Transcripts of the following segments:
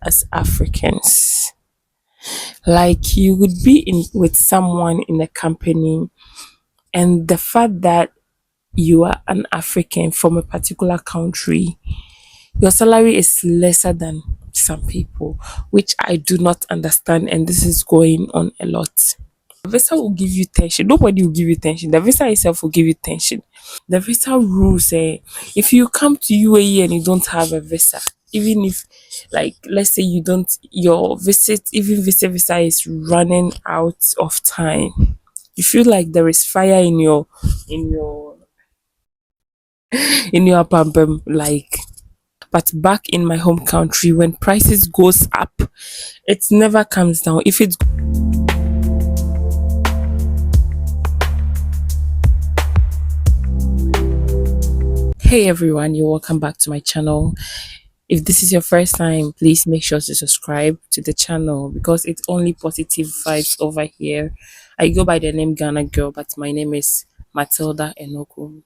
as Africans. Like you would be in with someone in a company, and the fact that you are an African from a particular country, your salary is lesser than some people, which I do not understand, and this is going on a lot. The visa will give you tension. Nobody will give you tension. The visa itself will give you tension. The visa rules, if you come to UAE and you don't have a visa, even if, like, let's say you don't, your visit visa is running out of time. You feel like there is fire in your in your pam pam, like. But back in my home country, when prices goes up, it never comes down. If it's Hey everyone, you're welcome back to my channel. If this is your first time, please make sure to subscribe to the channel because it's only positive vibes over here. I go by the name Ghana Girl, but my name is Matilda Enoku.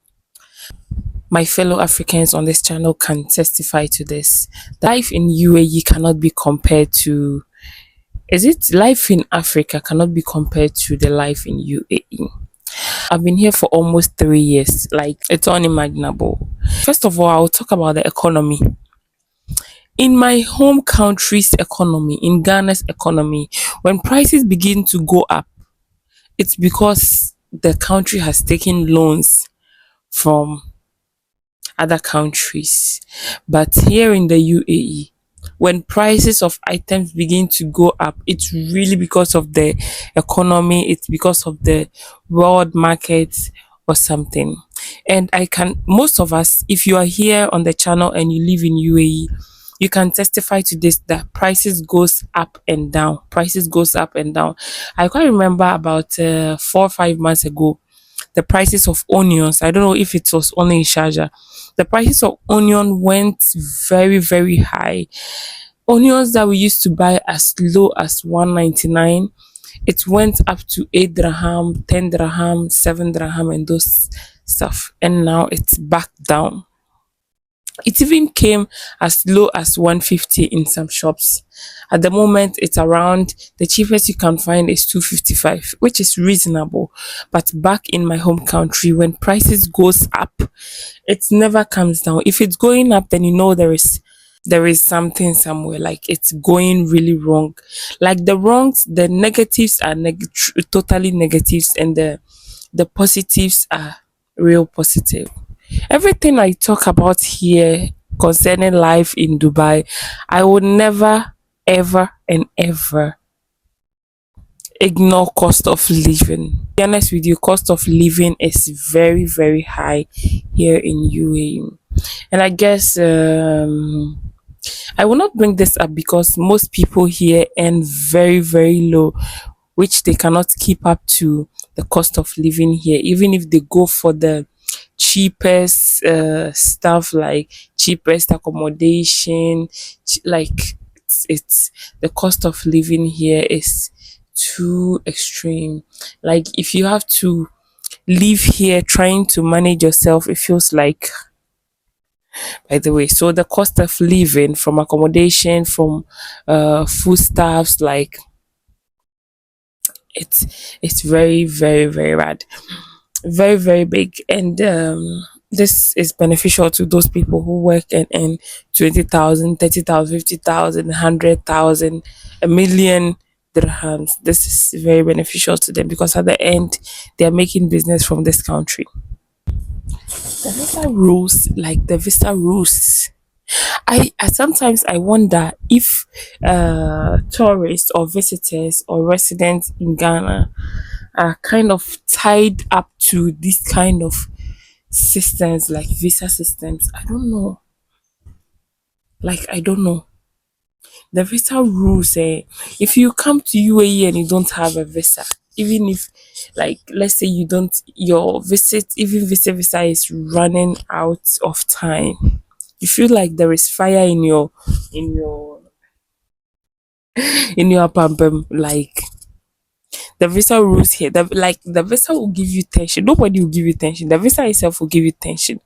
My fellow Africans on this channel can testify to this. Life in UAE cannot be compared to, is it life in Africa cannot be compared to the life in UAE. I've been here for almost 3 years. Like, it's unimaginable. First of all, I'll talk about the economy. In my home country's economy, in Ghana's economy, when prices begin to go up, it's because the country has taken loans from other countries. But here in the UAE, when prices of items begin to go up, it's really because of the economy, it's because of the world market or something. And most of us, if you are here on the channel and you live in UAE, you can testify to this that prices goes up and down. Prices goes up and down. I quite remember about 4 or 5 months ago, the prices of onions. I don't know if it was only in Sharjah. The prices of onion went very, very high. Onions that we used to buy as low as 199, it went up to 8 dirham, 10 dirham, 7 dirham, and those stuff. And now it's back down. It even came as low as 150 in some shops. At the moment, it's around, the cheapest you can find is 255, which is reasonable. But back in my home country, when prices goes up, it never comes down. If it's going up, then you know there is something somewhere, like it's going really wrong. Like the negatives are totally negatives, and the positives are real positive. Everything I talk about here concerning life in Dubai, I would never, ever, and ever ignore cost of living. To be honest with you, cost of living is very, very high here in UAE. And I guess I will not bring this up because most people here earn very, very low, which they cannot keep up to the cost of living here, even if they go for the cheapest stuff, like cheapest accommodation. Like, it's the cost of living here is too extreme. Like, if you have to live here trying to manage yourself, it feels like, by the way, so the cost of living, from accommodation, from foodstuffs, like, it's very, very, very bad, very, very big. And this is beneficial to those people who work and earn 20,000, 30,000, 50,000, 100,000, a million dirhams. This is very beneficial to them because at the end they are making business from this country. The visa rules, I sometimes I wonder if tourists or visitors or residents in Ghana are kind of tied up to this kind of systems, like visa systems. I don't know. Like, I don't know. The visa rules, if you come to UAE and you don't have a visa, even if, like, let's say you don't, your visit visa is running out of time, you feel like there is fire in your pam pam, like The visa rules here, the visa will give you tension. Nobody will give you tension. The visa itself will give you tension.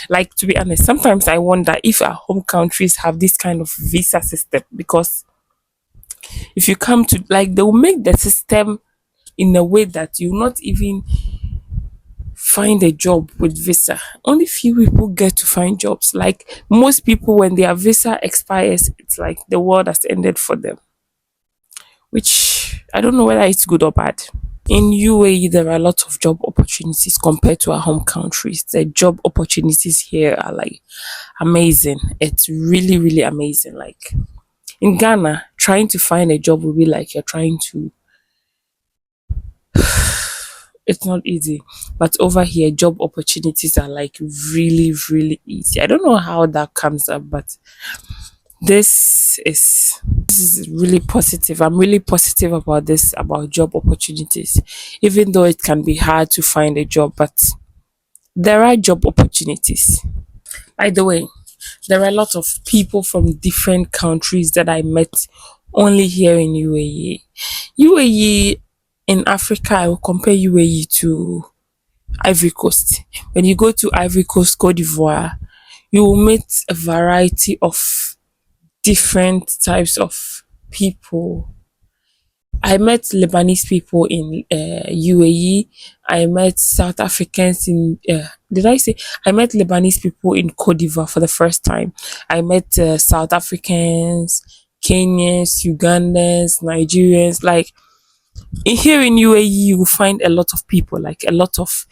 Like, to be honest, sometimes I wonder if our home countries have this kind of visa system, because if you come to, like, they will make the system in a way that you not even find a job with visa. Only few people get to find jobs. Like, most people, when their visa expires, it's like the world has ended for them, which I don't know whether it's good or bad. In UAE, there are a lot of job opportunities compared to our home countries. The job opportunities here are like amazing. It's really, really amazing. Like, in Ghana, trying to find a job will be like you're trying to, it's not easy. But over here, job opportunities are like really, really easy. I don't know how that comes up, but this is really positive. I'm really positive about this, about job opportunities. Even though it can be hard to find a job, but there are job opportunities. By the way, there are a lot of people from different countries that I met only here in UAE. UAE in Africa, I will compare UAE to Ivory Coast. When you go to Ivory Coast, Cote d'Ivoire, you will meet a variety of different types of people. I met Lebanese people in UAE. I met South Africans in. Did I say I met Lebanese people in Cote d'Ivoire for the first time? I met South Africans, Kenyans, Ugandans, Nigerians. Like, here in UAE, you will find a lot of people, like a lot of,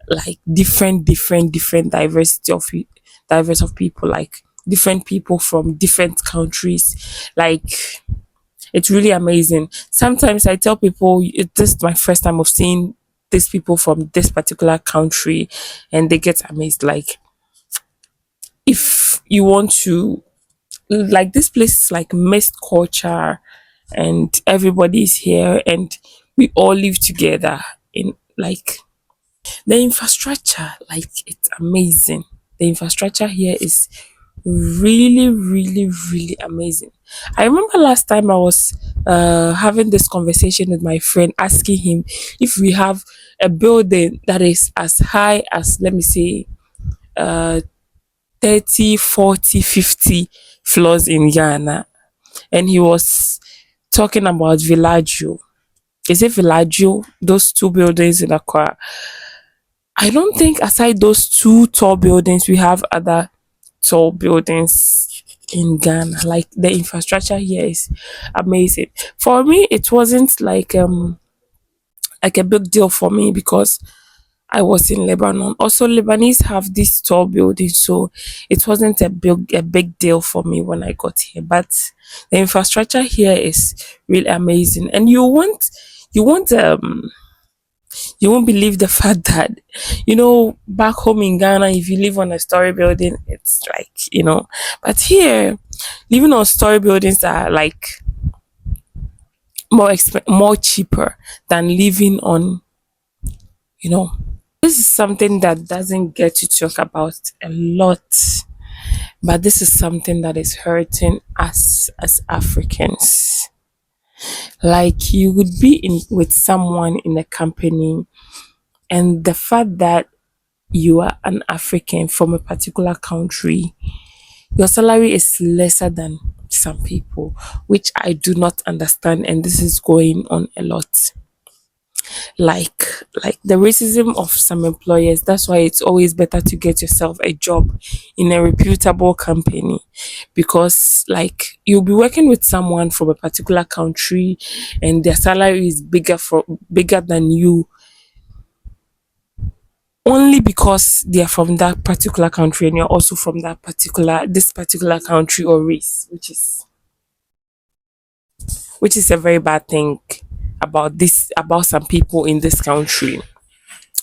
like, different diversity of diverse of people, like different people from different countries. Like, it's really amazing. Sometimes I tell people, this is my first time of seeing these people from this particular country, and they get amazed. Like, if you want to, like, this place is like mixed culture, and everybody is here, and we all live together in, like, the infrastructure, like, it's amazing. The infrastructure here is really, really, really amazing. I remember last time I was having this conversation with my friend, asking him if we have a building that is as high as, let me say, uh 30, 40, 50 floors in Ghana. And he was talking about Villaggio. Is it Villaggio? Those two buildings in Accra. I don't think aside those two tall buildings, we have other tall buildings in Ghana. Like, the infrastructure here is amazing. For me, it wasn't like a big deal for me because I was in Lebanon. Also, Lebanese have these tall buildings, so it wasn't a big deal for me when I got here. But the infrastructure here is really amazing, and you won't believe the fact that, back home in Ghana, if you live on a story building, it's like, but here, living on story buildings are like more cheaper than living on, you know. This is something that doesn't get to talk about a lot, but this is something that is hurting us as Africans. Like, you would be in with someone in a company, and the fact that you are an African from a particular country, your salary is lesser than some people, which I do not understand, and this is going on a lot. Like the racism of some employers. That's why it's always better to get yourself a job in a reputable company, because, like, you'll be working with someone from a particular country, and their salary is bigger than you, only because they are from that particular country and you're also from this particular country or race, which is a very bad thing about some people in this country.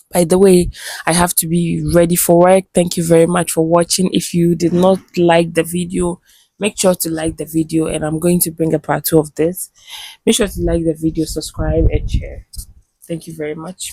By the way, I have to be ready for work. Thank you very much for watching. If you did not like the video, make sure to like the video, and I'm going to bring a part 2 of this. Make sure to like the video, subscribe, and share. Thank you very much.